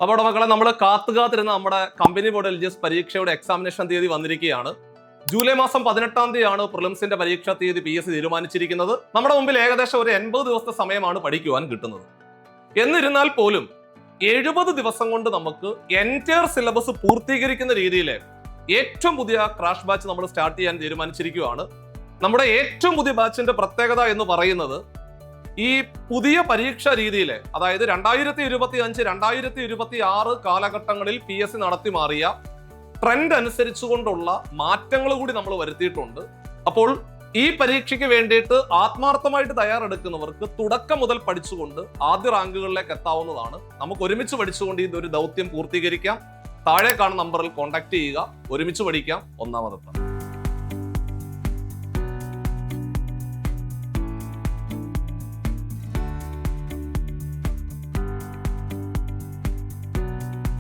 അപ്പോൾ മക്കളെ നമ്മൾ കാത്തുകാത്തിരുന്ന നമ്മുടെ കമ്പനി ബോർഡ് LGS പരീക്ഷയുടെ എക്സാമിനേഷൻ തീയതി വന്നിരിക്കുകയാണ്. ജൂലൈ മാസം 18-ാം തീയതിയാണ് പ്രിലിംസിന്റെ പരീക്ഷാ തീയതി PSC തീരുമാനിച്ചിരിക്കുന്നത്. നമ്മുടെ മുമ്പിൽ ഏകദേശം ഒരു 80 ദിവസത്തെ സമയമാണ് പഠിക്കുവാൻ കിട്ടുന്നത്. എന്നിരുന്നാൽ പോലും 70 ദിവസം കൊണ്ട് നമുക്ക് എൻറ്റയർ സിലബസ് പൂർത്തീകരിക്കുന്ന രീതിയിൽ ഏറ്റവും പുതിയ ക്രാഷ് ബാച്ച് നമ്മൾ സ്റ്റാർട്ട് ചെയ്യാൻ തീരുമാനിച്ചിരിക്കുകയാണ്. നമ്മുടെ ഏറ്റവും പുതിയ ബാച്ചിന്റെ പ്രത്യേകത എന്ന് പറയുന്നത് ഈ പുതിയ പരീക്ഷാ രീതിയിലെ, അതായത് 2025, 2026 കാലഘട്ടങ്ങളിൽ PSC നടത്തി മാറിയ ട്രെൻഡ് അനുസരിച്ചുകൊണ്ടുള്ള മാറ്റങ്ങൾ കൂടി നമ്മൾ വരുത്തിയിട്ടുണ്ട്. അപ്പോൾ ഈ പരീക്ഷയ്ക്ക് വേണ്ടിയിട്ട് ആത്മാർത്ഥമായിട്ട് തയ്യാറെടുക്കുന്നവർക്ക് തുടക്കം മുതൽ പഠിച്ചുകൊണ്ട് ആദ്യ റാങ്കുകളിലേക്ക് എത്താവുന്നതാണ്. നമുക്ക് ഒരുമിച്ച് പഠിച്ചുകൊണ്ട് ഇതൊരു ദൗത്യം പൂർത്തീകരിക്കാം. താഴെ കാണുന്ന നമ്പറിൽ കോൺടാക്ട് ചെയ്യുക. ഒരുമിച്ച് പഠിക്കാം. ഒന്നാമതെത്താം.